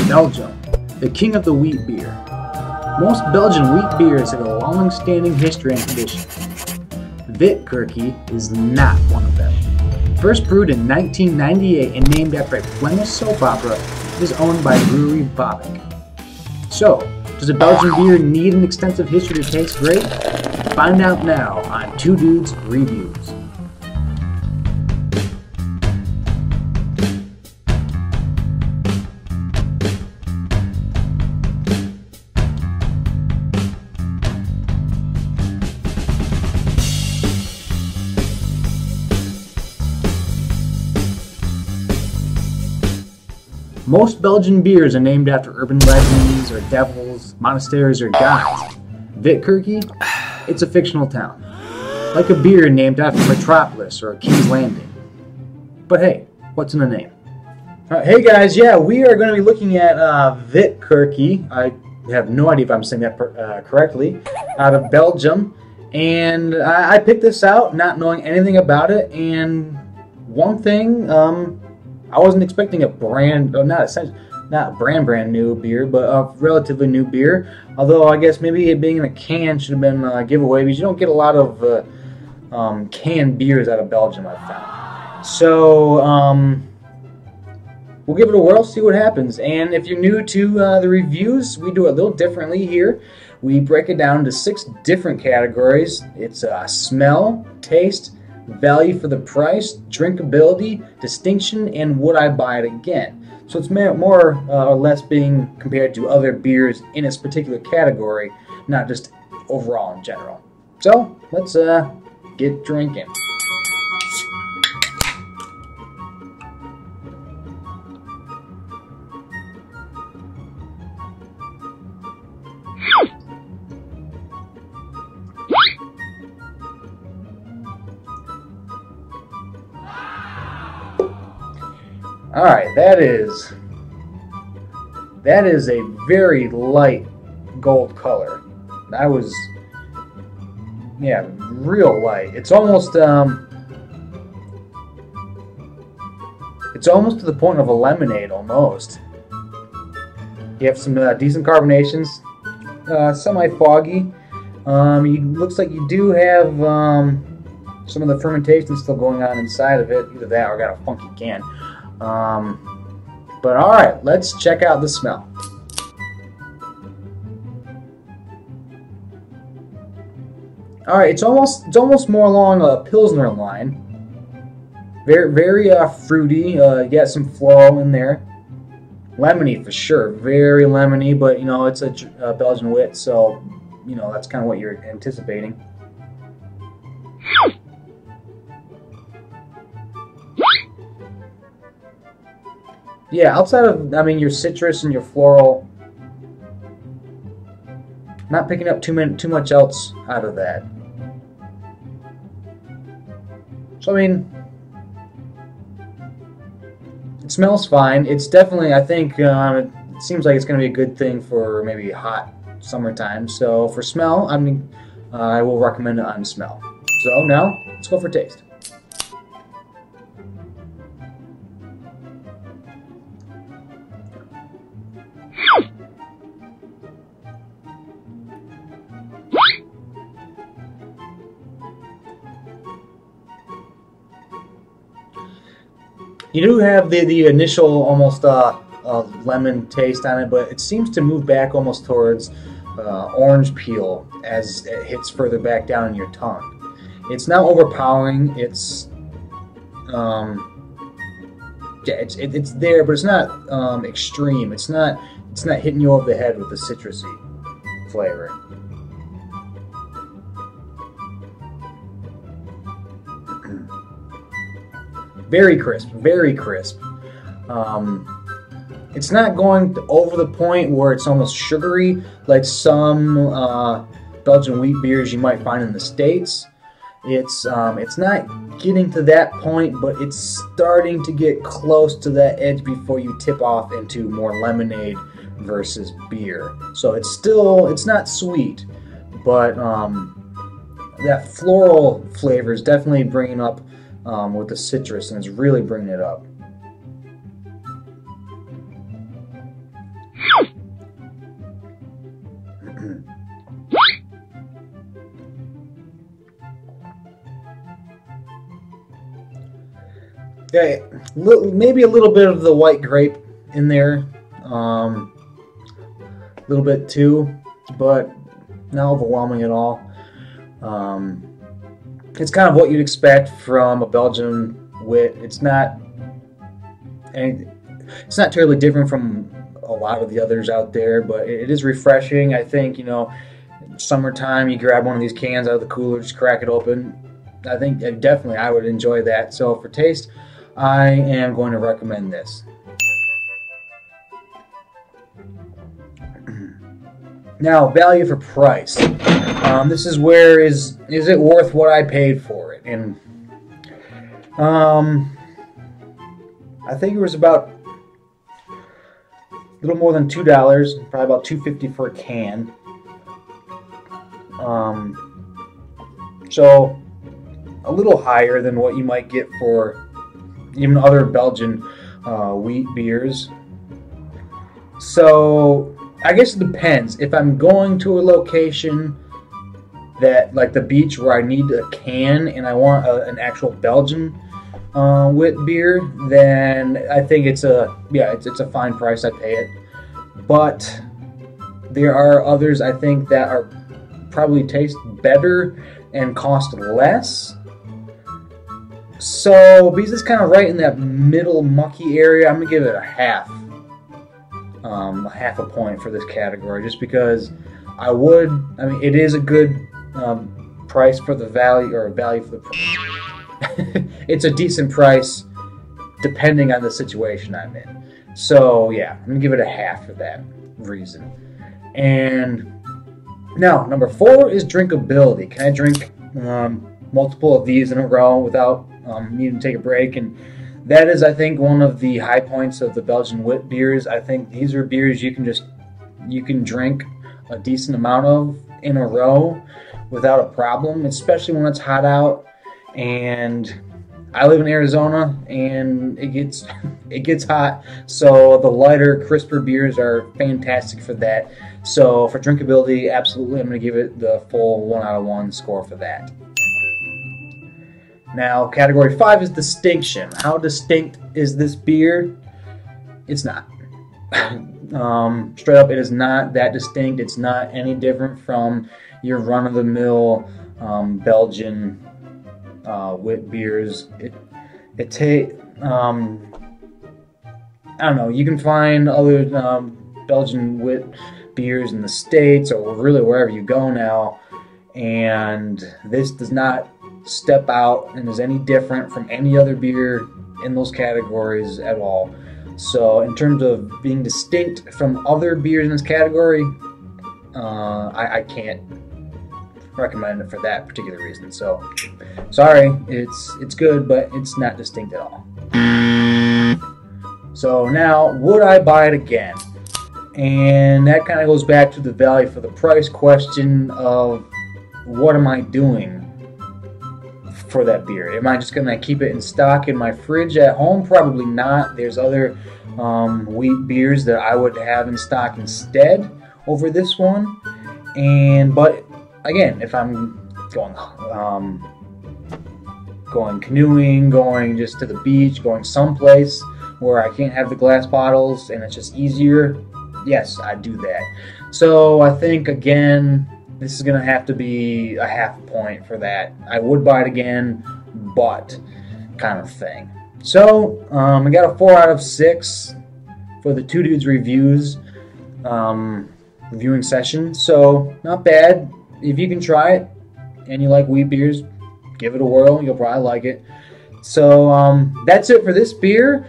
Belgium, the king of the wheat beer. Most Belgian wheat beers have a long-standing history and tradition. Wittekerke is not one of them. First brewed in 1998 and named after a Flemish soap opera, it is owned by brewery Bobbik. So, does a Belgian beer need an extensive history to taste great? Find out now on Two Dudes Reviews. Most Belgian beers are named after urban legends, or devils, monasteries, or gods. Wittekerke? It's a fictional town. Like a beer named after Metropolis or King's Landing. But hey, what's in the name? Hey guys, yeah, we are going to be looking at Wittekerke. I have no idea if I'm saying that correctly. Out of Belgium. And I picked this out not knowing anything about it. And one thing, I wasn't expecting a brand new beer, but a relatively new beer. Although I guess maybe it being in a can should have been a giveaway, because you don't get a lot of canned beers out of Belgium, I've found. So we'll give it a whirl, see what happens. And if you're new to the reviews, we do it a little differently here. We break it down into 6 different categories. It's smell, taste, value for the price, drinkability, distinction, and would I buy it again. So it's more or less being compared to other beers in its particular category, not just overall in general. So let's get drinking. Alright, that is a very light gold color. That was, yeah, real light. It's almost to the point of a lemonade almost. You have some decent carbonations, semi-foggy. Looks like you do have some of the fermentation still going on inside of it. Either that or got a funky can. But alright, let's check out the smell. Alright, it's almost more along a Pilsner line. Very fruity, you got some floral in there. Lemony for sure, very lemony, but you know, it's a Belgian wit, so you know, that's kind of what you're anticipating. Yeah, outside of, your citrus and your floral, not picking up too much else out of that. So, it smells fine. It's definitely, I think, it seems like it's going to be a good thing for maybe hot summertime. So, for smell, I will recommend it on smell. So, now, let's go for taste. You do have the initial almost lemon taste on it, but it seems to move back almost towards orange peel as it hits further back down in your tongue. It's not overpowering. It's it's there, but it's not extreme. It's not hitting you over the head with the citrusy flavor. Very crisp, very crisp. It's not going over the point where it's almost sugary like some Belgian wheat beers you might find in the States. It's not getting to that point, but it's starting to get close to that edge before you tip off into more lemonade versus beer. So it's not sweet, but that floral flavor is definitely bringing up with the citrus, and it's really bringing it up. Yeah, maybe a little bit of the white grape in there, a little bit too, but not overwhelming at all. It's kind of what you'd expect from a Belgian wit. It's not terribly different from a lot of the others out there, but it is refreshing. I think, summertime, you grab one of these cans out of the cooler, just crack it open. I think definitely I would enjoy that. So for taste, I am going to recommend this. Now, value for price. This is where is it worth what I paid for it? And I think it was about a little more than $2, probably about $2.50 for a can. So a little higher than what you might get for even other Belgian wheat beers. So I guess it depends. If I'm going to a location that, like the beach, where I need a can and I want an actual Belgian wit beer, then I think it's a fine price. I pay it. But there are others I think that are probably taste better and cost less. So because it's kind of right in that middle mucky area, I'm gonna give it a half a point for this category, just because it is a good price for the value, or value for the price. It's a decent price depending on the situation I'm in. So yeah, I'm gonna give it a half for that reason. And now, number 4 is drinkability. Can I drink multiple of these in a row without needing to take a break? And that is, I think, one of the high points of the Belgian wit beers. I think these are beers you can drink a decent amount of in a row without a problem, especially when it's hot out. And I live in Arizona, and it gets hot, so the lighter, crisper beers are fantastic for that. So for drinkability, absolutely, I'm going to give it the full 1 out of 1 score for that. Now, category 5 is distinction. How distinct is this beer? It's not. Straight up, it is not that distinct. It's not any different from your run-of-the-mill Belgian wit beers. I don't know, you can find other Belgian wit beers in the States, or really wherever you go now, and this does not step out and is any different from any other beer in those categories at all. So in terms of being distinct from other beers in this category, I can't recommend it for that particular reason. So sorry, it's good, but it's not distinct at all. So now, would I buy it again? And that kind of goes back to the value for the price question of what am I doing for that beer? Am I just going to keep it in stock in my fridge at home? Probably not. There's other wheat beers that I would have in stock instead over this one. But again, if I'm going canoeing, going just to the beach, going someplace where I can't have the glass bottles and it's just easier, yes, I do that. So I think, again, this is going to have to be a half point for that. I would buy it again, but kind of thing. So I got a 4 out of 6 for the Two Dudes reviews reviewing session. So not bad. If you can try it and you like wheat beers, give it a whirl. You'll probably like it. So that's it for this beer.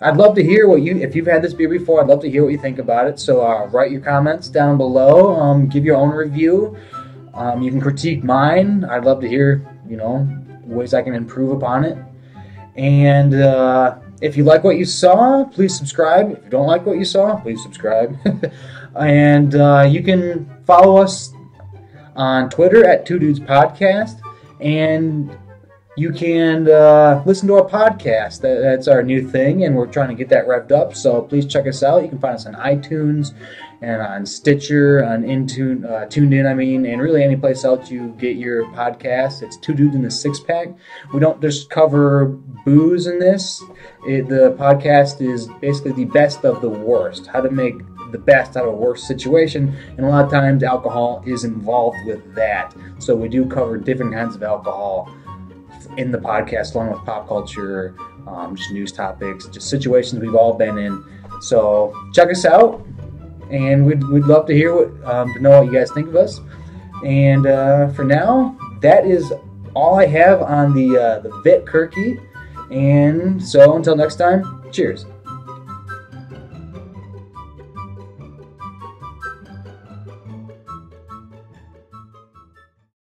I'd love to hear if you've had this beer before, I'd love to hear what you think about it. So write your comments down below. Give your own review. You can critique mine. I'd love to hear, ways I can improve upon it. And if you like what you saw, please subscribe. If you don't like what you saw, please subscribe. And you can follow us on Twitter at Two Dudes Podcast. And You can listen to our podcast. That's our new thing, and we're trying to get that revved up. So please check us out. You can find us on iTunes and on Stitcher, on Tuned In, and really any place else you get your podcast. It's Two Dudes in a Six Pack. We don't just cover booze in this. The podcast is basically the best of the worst. How to make the best out of a worse situation, and a lot of times alcohol is involved with that. So we do cover different kinds of alcohol in the podcast, along with pop culture, just news topics, just situations we've all been in. So check us out, and we'd love to hear to know what you guys think of us. And for now, that is all I have on the Wittekerke. And so until next time, cheers.